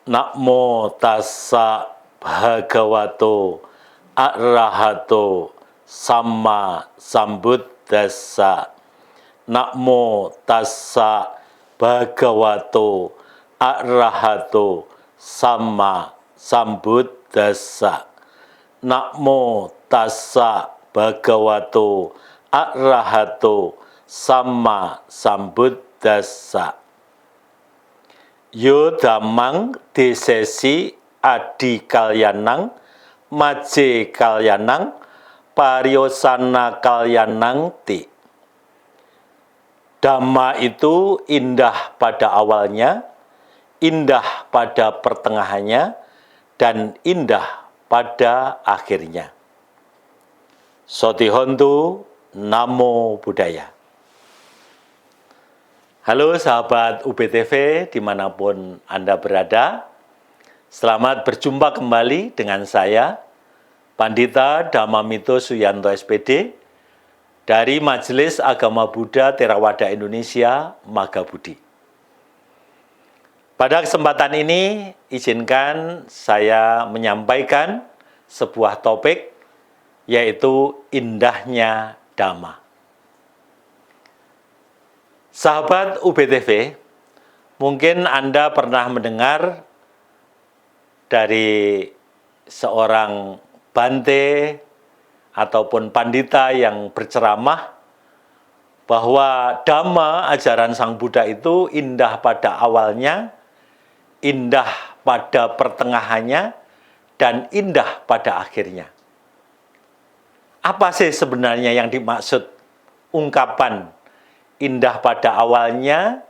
Namo tassa bhagavato arahato sama sambuddhassa. Namo tassa bhagavato arahato sama sambuddhassa. Namo tassa bhagavato arahato sama sambuddhassa. Yo dhammang desesi adi kalyanang maje kalyanang pariyosana kalyanang ti. Dhamma itu indah pada awalnya, indah pada pertengahannya, dan indah pada akhirnya. Sotihontu Namo Buddhaya. Halo sahabat UBTV dimanapun Anda berada. Selamat berjumpa kembali dengan saya, Pandita Dhammamito Suyanto SPD, dari Majelis Agama Buddha Theravada Indonesia, Magabudi. Pada kesempatan ini, izinkan saya menyampaikan sebuah topik, yaitu indahnya Dhamma. Sahabat UBTV, mungkin Anda pernah mendengar dari seorang bante ataupun pandita yang berceramah bahwa Dhamma, ajaran Sang Buddha itu indah pada awalnya, indah pada pertengahannya, dan indah pada akhirnya. Apa sih sebenarnya yang dimaksud ungkapan indah pada awalnya,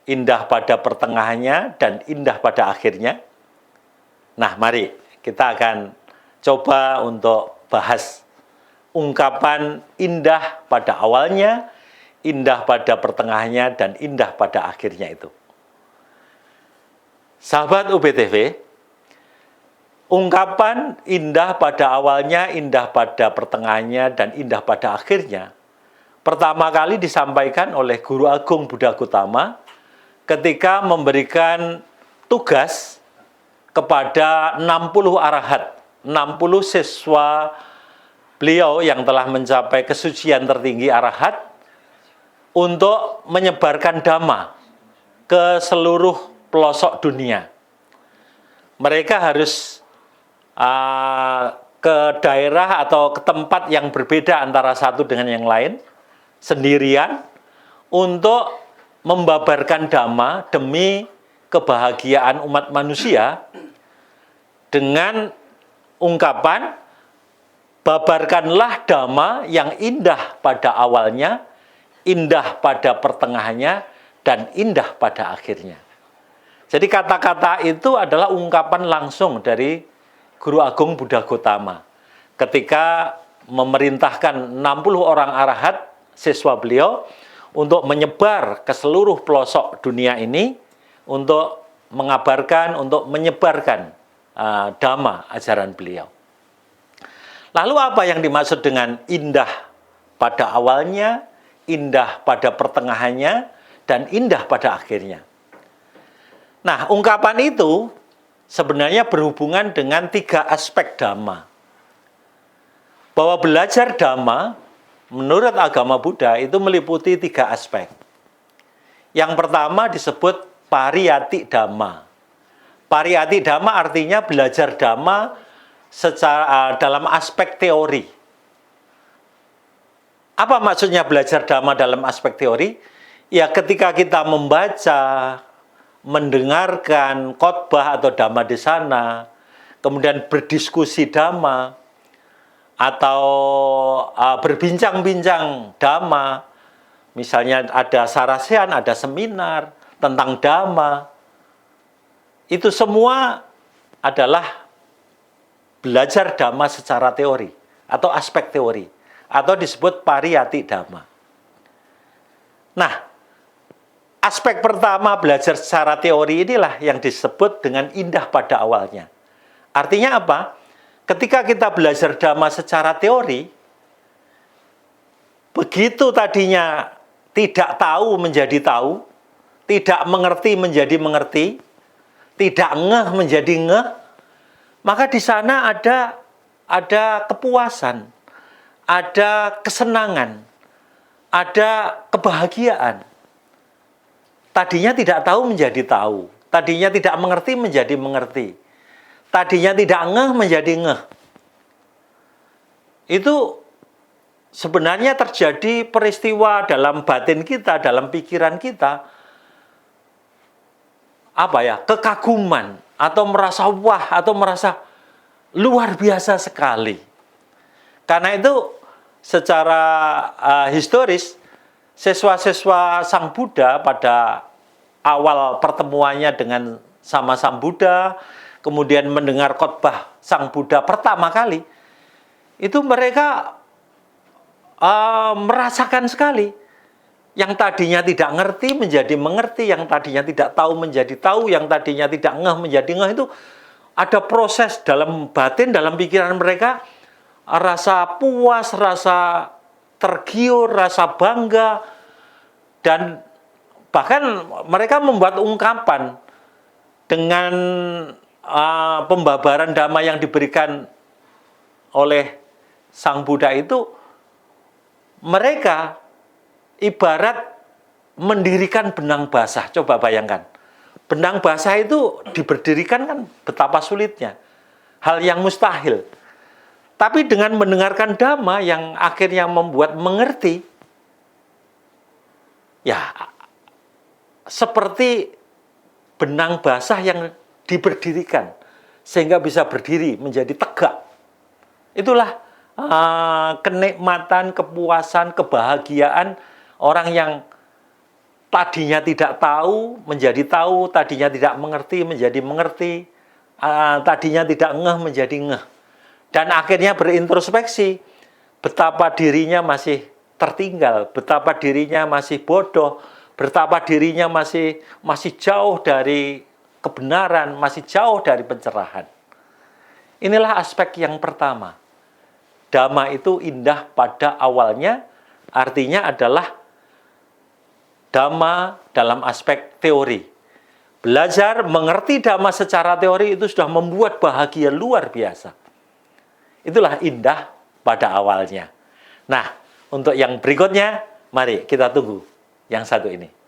indah pada pertengahannya, dan indah pada akhirnya? Nah, mari kita akan coba untuk bahas ungkapan indah pada awalnya, indah pada pertengahannya, dan indah pada akhirnya itu. Sahabat UBTV, ungkapan indah pada awalnya, indah pada pertengahannya, dan indah pada akhirnya pertama kali disampaikan oleh Guru Agung Buddha Gautama ketika memberikan tugas kepada 60 arahat, 60 siswa beliau yang telah mencapai kesucian tertinggi arahat untuk menyebarkan Dhamma ke seluruh pelosok dunia. Mereka harus ke daerah atau ke tempat yang berbeda antara satu dengan yang lain, sendirian, untuk membabarkan Dhamma demi kebahagiaan umat manusia dengan ungkapan, babarkanlah Dhamma yang indah pada awalnya, indah pada pertengahannya, dan indah pada akhirnya. Jadi kata-kata itu adalah ungkapan langsung dari Guru Agung Buddha Gautama ketika memerintahkan 60 orang arahat siswa beliau untuk menyebar ke seluruh pelosok dunia ini untuk mengabarkan, untuk menyebarkan Dhamma, ajaran beliau. Lalu apa yang dimaksud dengan indah pada awalnya, indah pada pertengahannya, dan indah pada akhirnya? Nah, ungkapan itu sebenarnya berhubungan dengan 3 aspek Dhamma. Bahwa belajar Dhamma menurut agama Buddha itu meliputi 3 aspek. Yang pertama disebut pariyati Dhamma. Pariyati Dhamma artinya belajar Dhamma secara dalam aspek teori. Apa maksudnya belajar Dhamma dalam aspek teori? Ya, ketika kita membaca, mendengarkan khotbah atau Dhamma desana, kemudian berdiskusi Dhamma, atau berbincang-bincang Dhamma, misalnya ada sarasehan, ada seminar tentang Dhamma, itu semua adalah belajar Dhamma secara teori atau aspek teori, atau disebut pariyati Dhamma. Nah, aspek pertama belajar secara teori inilah yang disebut dengan indah pada awalnya. Artinya apa? Ketika kita belajar Dhamma secara teori, begitu tadinya tidak tahu menjadi tahu, tidak mengerti menjadi mengerti, tidak ngeh menjadi ngeh, maka di sana ada kepuasan, ada kesenangan, ada kebahagiaan. Tadinya tidak tahu menjadi tahu, tadinya tidak mengerti menjadi mengerti, tadinya tidak ngeh menjadi ngeh. Itu sebenarnya terjadi peristiwa dalam batin kita, dalam pikiran kita, kekaguman, atau merasa wah, atau merasa luar biasa sekali. Karena itu secara historis, siswa-siswa Sang Buddha pada awal pertemuannya dengan sama Sang Buddha, kemudian mendengar khotbah Sang Buddha pertama kali, itu mereka merasakan sekali. Yang tadinya tidak ngerti menjadi mengerti, yang tadinya tidak tahu menjadi tahu, yang tadinya tidak ngeh menjadi ngeh. Itu ada proses dalam batin, dalam pikiran mereka, rasa puas, rasa tergiur, rasa bangga, dan bahkan mereka membuat ungkapan dengan pembabaran dhamma yang diberikan oleh Sang Buddha itu. Mereka ibarat mendirikan benang basah. Coba bayangkan, benang basah itu diberdirikan kan betapa sulitnya, hal yang mustahil. Tapi dengan mendengarkan dhamma yang akhirnya membuat mengerti, ya seperti benang basah yang diberdirikan sehingga bisa berdiri menjadi tegak. Itulah kenikmatan, kepuasan, kebahagiaan orang yang tadinya tidak tahu menjadi tahu, tadinya tidak mengerti menjadi mengerti, tadinya tidak ngeh menjadi ngeh. Dan akhirnya berintrospeksi betapa dirinya masih tertinggal, betapa dirinya masih bodoh, betapa dirinya masih jauh dari kebenaran, masih jauh dari pencerahan. Inilah aspek yang pertama. Dhamma itu indah pada awalnya, artinya adalah dhamma dalam aspek teori. Belajar mengerti dhamma secara teori itu sudah membuat bahagia luar biasa. Itulah indah pada awalnya. Nah, untuk yang berikutnya, mari kita tunggu yang satu ini.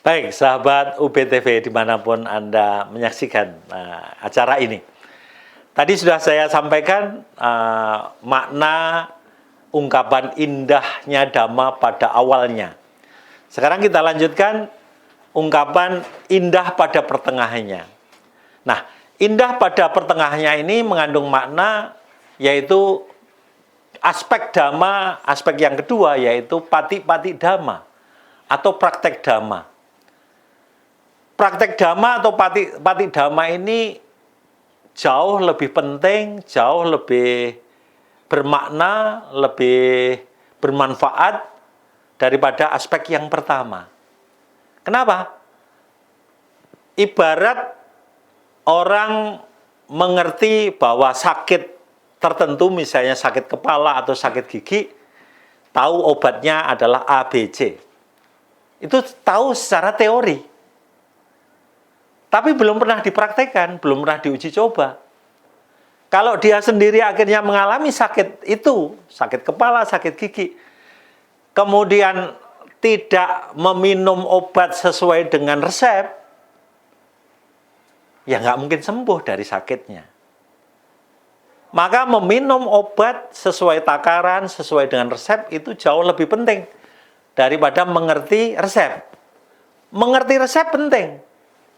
Baik, sahabat UBTV dimanapun Anda menyaksikan acara ini. Tadi sudah saya sampaikan makna ungkapan indahnya dhamma pada awalnya. Sekarang kita lanjutkan ungkapan indah pada pertengahannya. Nah, indah pada pertengahannya ini mengandung makna, yaitu aspek dhamma, aspek yang kedua yaitu pati-pati dhamma atau praktek dhamma. Praktek dhamma atau pati dhamma ini jauh lebih penting, jauh lebih bermakna, lebih bermanfaat daripada aspek yang pertama. Kenapa? Ibarat orang mengerti bahwa sakit tertentu, misalnya sakit kepala atau sakit gigi, tahu obatnya adalah ABC. Itu tahu secara teori. Tapi belum pernah dipraktekkan, belum pernah diuji coba. Kalau dia sendiri akhirnya mengalami sakit itu, sakit kepala, sakit gigi, kemudian tidak meminum obat sesuai dengan resep, ya nggak mungkin sembuh dari sakitnya. Maka meminum obat sesuai takaran, sesuai dengan resep itu jauh lebih penting daripada mengerti resep. mengerti resep penting.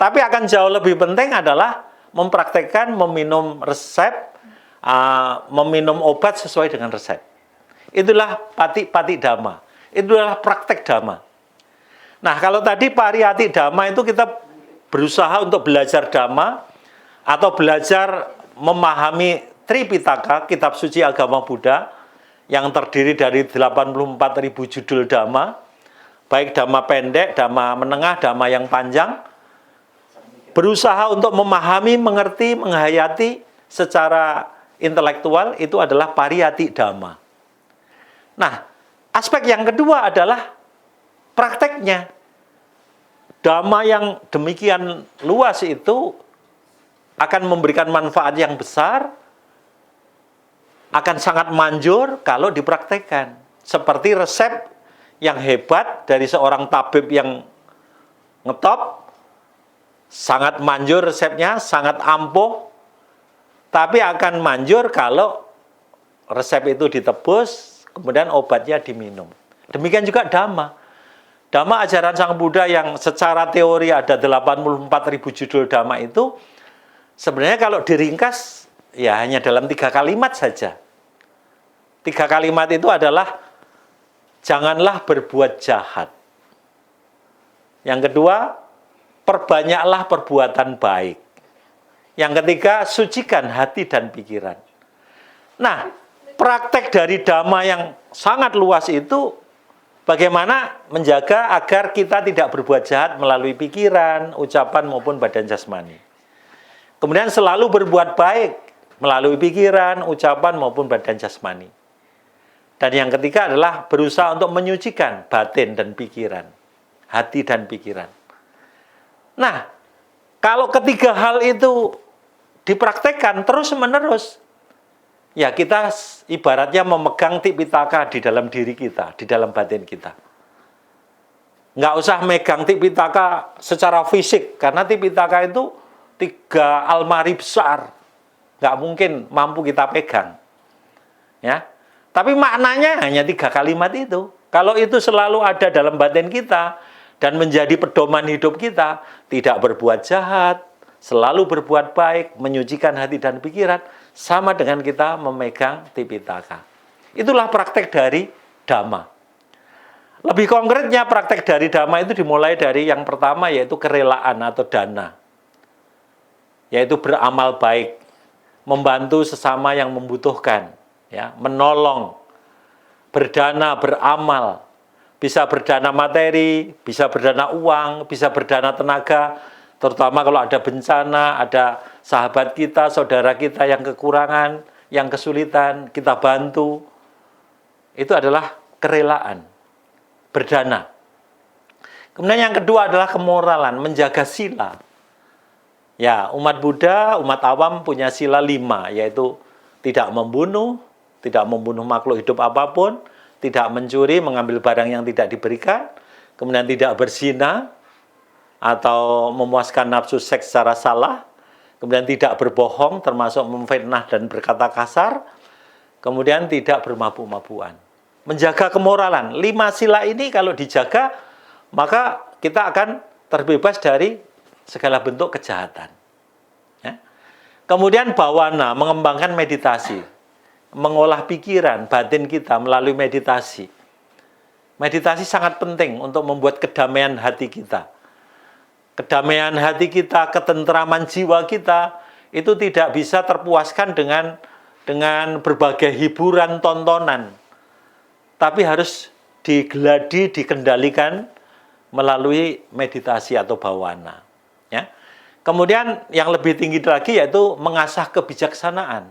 Tapi akan jauh lebih penting adalah mempraktekkan meminum resep, meminum obat sesuai dengan resep. Itulah pati dhamma. Itulah praktek dhamma. Nah, kalau tadi pariyati dhamma itu kita berusaha untuk belajar dhamma atau belajar memahami Tripitaka, kitab suci agama Buddha, yang terdiri dari 84.000 judul dhamma, baik dhamma pendek, dhamma menengah, dhamma yang panjang, berusaha untuk memahami, mengerti, menghayati secara intelektual, itu adalah pariyati dhamma. Nah, aspek yang kedua adalah prakteknya. Dhamma yang demikian luas itu akan memberikan manfaat yang besar, akan sangat manjur kalau dipraktekkan. Seperti resep yang hebat dari seorang tabib yang ngetop, sangat manjur resepnya, sangat ampuh, tapi akan manjur kalau resep itu ditebus, kemudian obatnya diminum. Demikian juga dhamma. Dhamma ajaran Sang Buddha yang secara teori ada 84.000 judul dhamma itu, sebenarnya kalau diringkas, ya hanya dalam 3 kalimat saja. 3 kalimat itu adalah, janganlah berbuat jahat. Yang kedua, perbanyaklah perbuatan baik. Yang ketiga, sucikan hati dan pikiran. Nah, praktek dari dhamma yang sangat luas itu, bagaimana menjaga agar kita tidak berbuat jahat melalui pikiran, ucapan, maupun badan jasmani. Kemudian selalu berbuat baik melalui pikiran, ucapan, maupun badan jasmani. Dan yang ketiga adalah berusaha untuk menyucikan batin dan pikiran, hati dan pikiran. Nah, kalau ketiga hal itu dipraktekkan terus-menerus, ya kita ibaratnya memegang Tipitaka di dalam diri kita, di dalam batin kita. Nggak usah megang Tipitaka secara fisik, karena Tipitaka itu 3 almari besar, nggak mungkin mampu kita pegang. Ya, tapi maknanya hanya 3 kalimat itu. Kalau itu selalu ada dalam batin kita dan menjadi pedoman hidup kita, tidak berbuat jahat, selalu berbuat baik, menyucikan hati dan pikiran, sama dengan kita memegang Tipitaka. Itulah praktek dari dhamma. Lebih konkretnya praktek dari dhamma itu dimulai dari yang pertama, yaitu kerelaan atau dana. Yaitu beramal baik, membantu sesama yang membutuhkan, ya, menolong, berdana, beramal. Bisa berdana materi, bisa berdana uang, bisa berdana tenaga, terutama kalau ada bencana, ada sahabat kita, saudara kita yang kekurangan, yang kesulitan, kita bantu. Itu adalah kerelaan, berdana. Kemudian yang kedua adalah kemoralan, menjaga sila. Ya, umat Buddha, umat awam punya sila 5, yaitu tidak membunuh makhluk hidup apapun, tidak mencuri, mengambil barang yang tidak diberikan, kemudian tidak berzina, atau memuaskan nafsu seks secara salah, kemudian tidak berbohong, termasuk memfitnah dan berkata kasar, kemudian tidak bermabuk-mabukan. Menjaga kemoralan. 5 sila ini kalau dijaga, maka kita akan terbebas dari segala bentuk kejahatan. Ya. Kemudian bawana, mengembangkan meditasi, mengolah pikiran, batin kita melalui meditasi. Meditasi sangat penting untuk membuat kedamaian hati kita. Kedamaian hati kita, ketentraman jiwa kita, itu tidak bisa terpuaskan dengan berbagai hiburan, tontonan. Tapi harus digeladi, dikendalikan melalui meditasi atau bawana. Ya. Kemudian yang lebih tinggi lagi yaitu mengasah kebijaksanaan.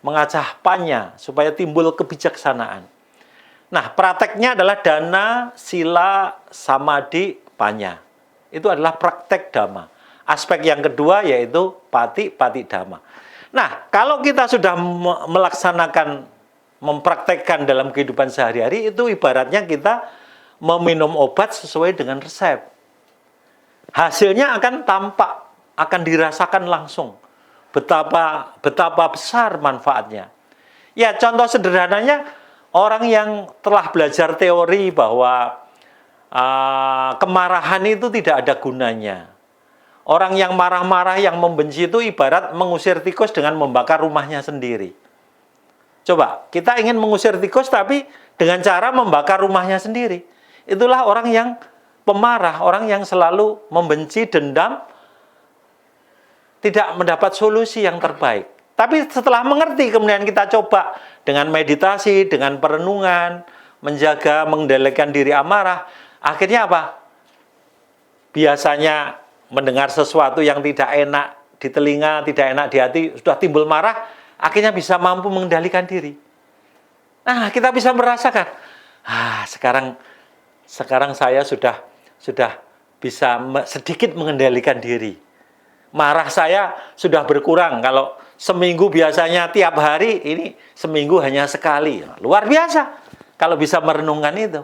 Mengasah panya supaya timbul kebijaksanaan. Nah, prakteknya adalah dana, sila, samadhi, panya. Itu adalah praktek dhamma. Aspek yang kedua yaitu pati dhamma. Nah, kalau kita sudah melaksanakan, mempraktekkan dalam kehidupan sehari-hari, itu ibaratnya kita meminum obat sesuai dengan resep. Hasilnya akan tampak, akan dirasakan langsung. Betapa besar manfaatnya. Ya, contoh sederhananya, orang yang telah belajar teori bahwa kemarahan itu tidak ada gunanya. Orang yang marah-marah, yang membenci itu ibarat mengusir tikus dengan membakar rumahnya sendiri. Coba, kita ingin mengusir tikus tapi dengan cara membakar rumahnya sendiri. Itulah orang yang pemarah, orang yang selalu membenci, dendam, tidak mendapat solusi yang terbaik. Tapi setelah mengerti, kemudian kita coba dengan meditasi, dengan perenungan, menjaga, mengendalikan diri amarah. Akhirnya apa? Biasanya mendengar sesuatu yang tidak enak di telinga, tidak enak di hati, sudah timbul marah, akhirnya bisa mampu mengendalikan diri. Nah, kita bisa merasakan, sekarang saya sudah bisa sedikit mengendalikan diri. Marah saya sudah berkurang. Kalau seminggu biasanya tiap hari, ini seminggu hanya sekali. Luar biasa kalau bisa merenungkan itu.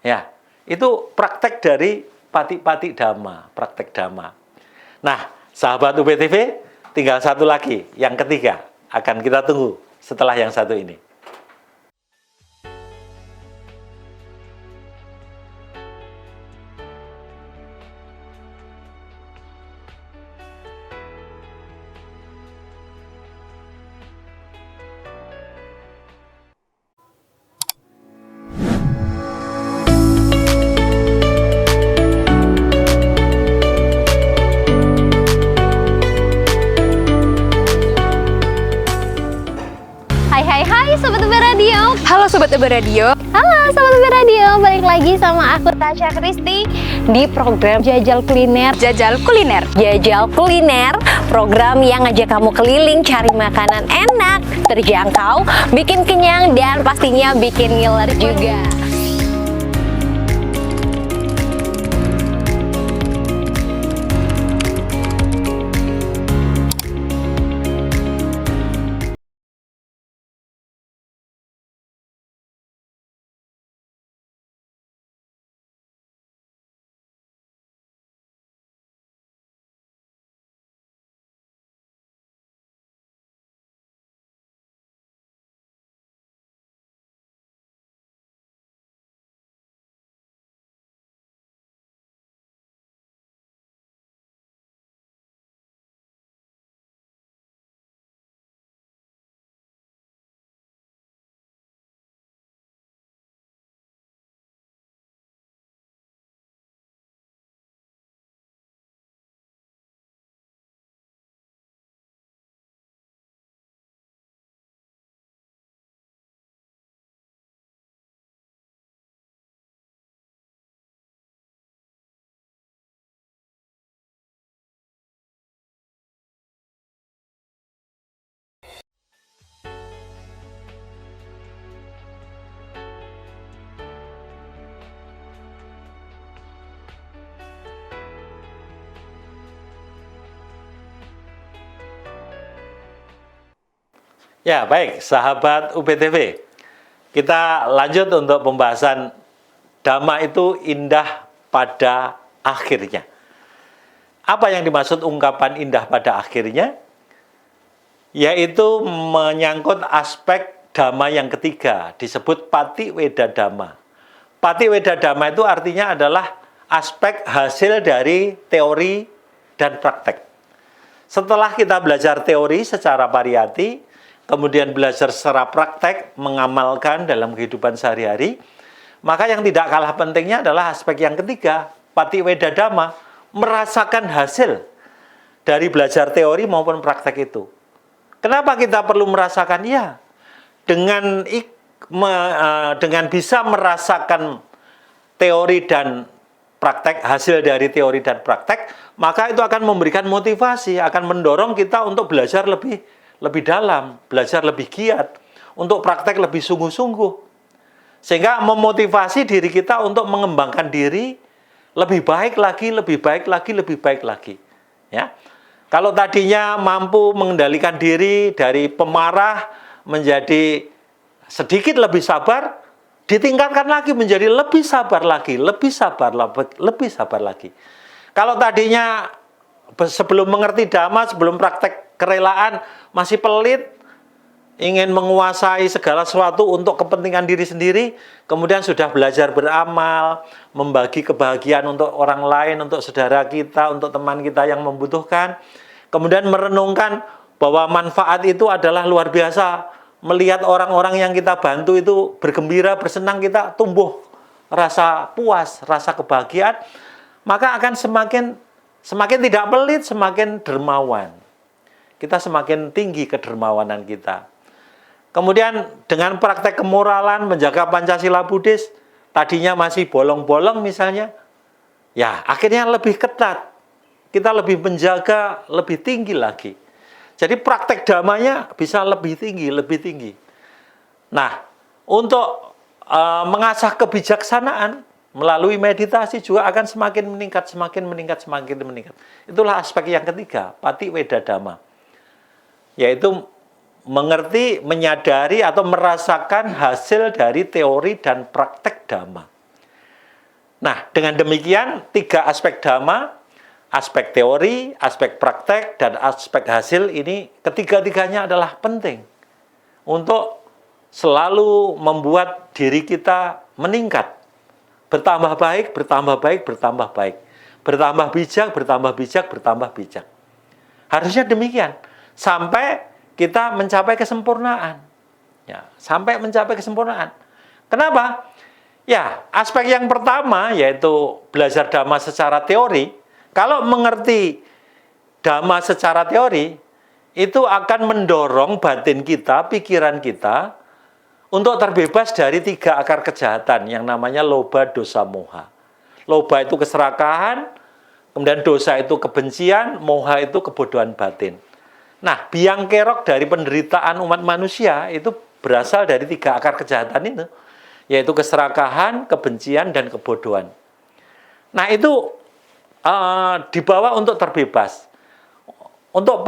Ya, itu praktek dari Pati-Pati Dhamma, praktek Dhamma. Nah, sahabat UPTV, tinggal satu lagi, yang ketiga. Akan kita tunggu setelah yang satu ini. Hai Sobat UB Radio. Halo Sobat UB Radio. Halo Sobat UB Radio, balik lagi sama aku Tasya Kristi di program Jajal Kuliner. Jajal Kuliner. Jajal Kuliner, program yang ngajak kamu keliling cari makanan enak, terjangkau, bikin kenyang, dan pastinya bikin ngiler juga. Ya, baik, sahabat UPTV. Kita lanjut untuk pembahasan Dhamma itu indah pada akhirnya. Apa yang dimaksud ungkapan indah pada akhirnya? Yaitu menyangkut aspek Dhamma yang ketiga, disebut Patiweda Dhamma. Patiweda Dhamma itu artinya adalah aspek hasil dari teori dan praktek. Setelah kita belajar teori secara pariyati, kemudian belajar secara praktek, mengamalkan dalam kehidupan sehari-hari, maka yang tidak kalah pentingnya adalah aspek yang ketiga, Patiweda Dhamma, merasakan hasil dari belajar teori maupun praktek itu. Kenapa kita perlu merasakan? Ya, dengan bisa merasakan teori dan praktek, hasil dari teori dan praktek, maka itu akan memberikan motivasi, akan mendorong kita untuk belajar lebih dalam, belajar lebih giat, untuk praktek lebih sungguh-sungguh. Sehingga memotivasi diri kita untuk mengembangkan diri lebih baik lagi, lebih baik lagi, lebih baik lagi. Ya. Kalau tadinya mampu mengendalikan diri dari pemarah menjadi sedikit lebih sabar, ditingkatkan lagi menjadi lebih sabar lagi, lebih sabar lagi. Kalau tadinya sebelum mengerti Dhamma, sebelum praktek kerelaan masih pelit, ingin menguasai segala sesuatu untuk kepentingan diri sendiri, kemudian sudah belajar beramal, membagi kebahagiaan untuk orang lain, untuk saudara kita, untuk teman kita yang membutuhkan, kemudian merenungkan bahwa manfaat itu adalah luar biasa. Melihat orang-orang yang kita bantu itu bergembira, bersenang, kita tumbuh rasa puas, rasa kebahagiaan, maka akan semakin tidak pelit, semakin dermawan. Kita semakin tinggi kedermawanan kita. Kemudian dengan praktek kemoralan, menjaga Pancasila Buddhis, tadinya masih bolong-bolong misalnya, ya akhirnya lebih ketat. Kita lebih menjaga, lebih tinggi lagi. Jadi praktek damanya bisa lebih tinggi, lebih tinggi. Nah, untuk mengasah kebijaksanaan melalui meditasi juga akan semakin meningkat, semakin meningkat, semakin meningkat. Itulah aspek yang ketiga, Pati Weda Dhamma. Yaitu mengerti, menyadari atau merasakan hasil dari teori dan praktek Dhamma. Nah, dengan demikian 3 aspek Dhamma, aspek teori, aspek praktek, dan aspek hasil ini ketiga-tiganya adalah penting untuk selalu membuat diri kita meningkat. Bertambah baik, bertambah baik, bertambah baik. Bertambah bijak, bertambah bijak, bertambah bijak. Harusnya demikian. Sampai kita mencapai kesempurnaan. Ya, sampai mencapai kesempurnaan. Kenapa? Ya, aspek yang pertama yaitu belajar Dhamma secara teori. Kalau mengerti Dhamma secara teori, itu akan mendorong batin kita, pikiran kita, untuk terbebas dari 3 akar kejahatan yang namanya loba, dosa, moha. Loba itu keserakahan, kemudian dosa itu kebencian, moha itu kebodohan batin. Nah, biang kerok dari penderitaan umat manusia itu berasal dari 3 akar kejahatan itu, yaitu keserakahan, kebencian, dan kebodohan. Nah, itu dibawa untuk terbebas. Untuk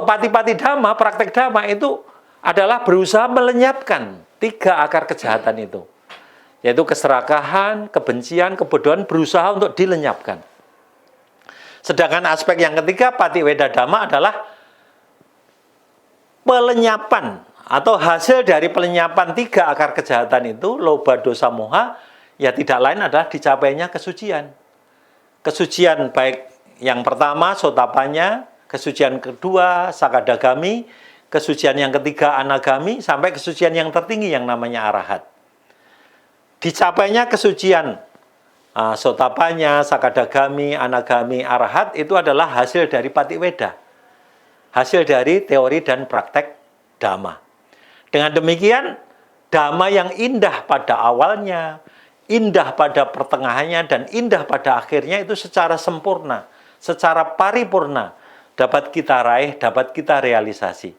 Pati-Pati Dhamma, praktek Dhamma itu adalah berusaha melenyapkan 3 akar kejahatan itu. Yaitu keserakahan, kebencian, kebodohan, berusaha untuk dilenyapkan. Sedangkan aspek yang ketiga, Pati Weda Dhamma adalah pelenyapan atau hasil dari pelenyapan 3 akar kejahatan itu, loba, dosa, moha, ya tidak lain adalah dicapainya kesucian. Kesucian baik yang pertama sotapanya, kesucian kedua sakadagami, kesucian yang ketiga anagami, sampai kesucian yang tertinggi yang namanya arahat. Dicapainya kesucian sotapanya, sakadagami, anagami, arahat itu adalah hasil dari Pati Weda. Hasil dari teori dan praktek Dhamma. Dengan demikian, Dhamma yang indah pada awalnya, indah pada pertengahannya, dan indah pada akhirnya itu secara sempurna, secara paripurna dapat kita raih, dapat kita realisasi.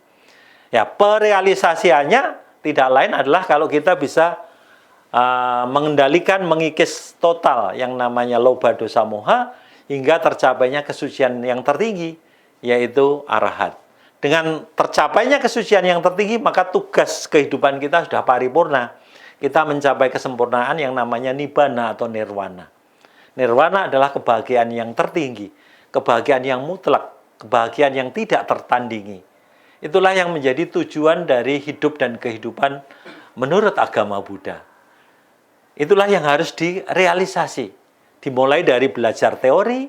Ya, perealisasiannya tidak lain adalah kalau kita bisa mengendalikan, mengikis total yang namanya loba, dosa, moha hingga tercapainya kesucian yang tertinggi, yaitu arahat. Dengan tercapainya kesucian yang tertinggi, maka tugas kehidupan kita sudah paripurna. Kita mencapai kesempurnaan yang namanya nibbana atau nirwana. Nirwana adalah kebahagiaan yang tertinggi, kebahagiaan yang mutlak, kebahagiaan yang tidak tertandingi. Itulah yang menjadi tujuan dari hidup dan kehidupan menurut agama Buddha. Itulah yang harus direalisasi. Dimulai dari belajar teori,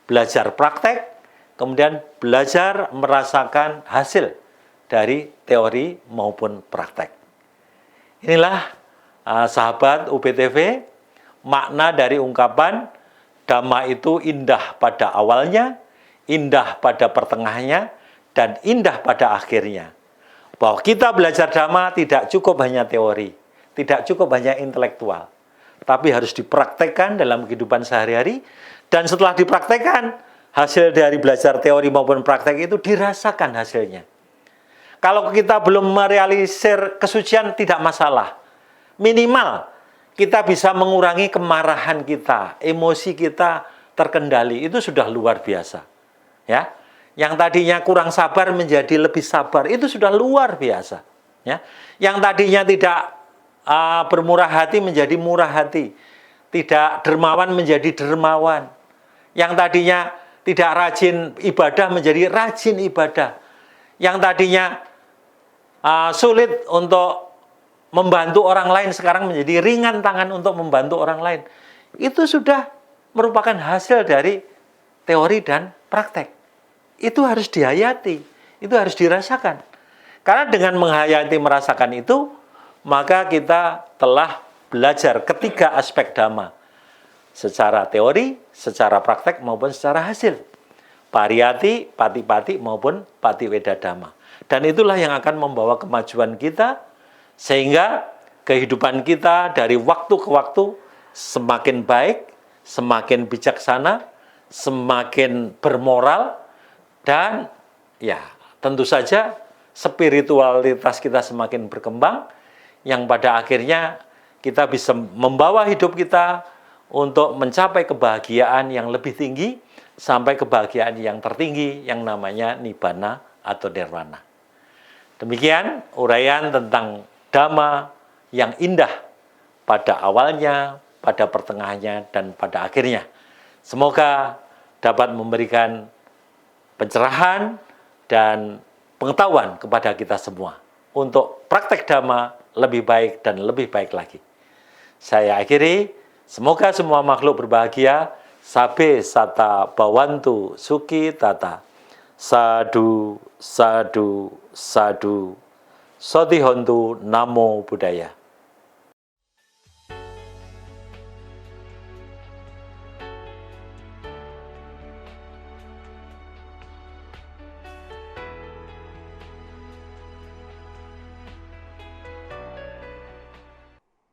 belajar praktek, kemudian belajar merasakan hasil dari teori maupun praktek. Inilah sahabat UPTV, makna dari ungkapan Dhamma itu indah pada awalnya, indah pada pertengahannya, dan indah pada akhirnya. Bahwa kita belajar Dhamma tidak cukup hanya teori, tidak cukup hanya intelektual, tapi harus dipraktekkan dalam kehidupan sehari-hari, dan setelah dipraktekkan, hasil dari belajar teori maupun praktek itu dirasakan hasilnya. Kalau kita belum merealisir kesucian, tidak masalah. Minimal kita bisa mengurangi kemarahan kita, emosi kita terkendali, itu sudah luar biasa. Ya, yang tadinya kurang sabar menjadi lebih sabar, itu sudah luar biasa. Ya, yang tadinya tidak bermurah hati menjadi murah hati, tidak dermawan menjadi dermawan, yang tadinya tidak rajin ibadah menjadi rajin ibadah, yang tadinya sulit untuk membantu orang lain sekarang menjadi ringan tangan untuk membantu orang lain. Itu sudah merupakan hasil dari teori dan praktek. Itu harus dihayati, itu harus dirasakan. Karena dengan menghayati, merasakan itu, maka kita telah belajar ketiga aspek Dhamma. Secara teori, secara praktek, maupun secara hasil. Pariyati, Patipati, maupun Patiweda Dhamma. Dan itulah yang akan membawa kemajuan kita, sehingga kehidupan kita dari waktu ke waktu semakin baik, semakin bijaksana, semakin bermoral, dan ya tentu saja spiritualitas kita semakin berkembang, yang pada akhirnya kita bisa membawa hidup kita untuk mencapai kebahagiaan yang lebih tinggi, sampai kebahagiaan yang tertinggi yang namanya Nibbana atau Nirwana. Demikian uraian tentang Dhamma yang indah pada awalnya, pada pertengahannya, dan pada akhirnya. Semoga dapat memberikan pencerahan dan pengetahuan kepada kita semua untuk praktek Dhamma lebih baik dan lebih baik lagi. Saya akhiri, semoga semua makhluk berbahagia. Sabe sata bawantu suki tata. Sadu, sadu, sadu. Soti hontu namo buddhaya.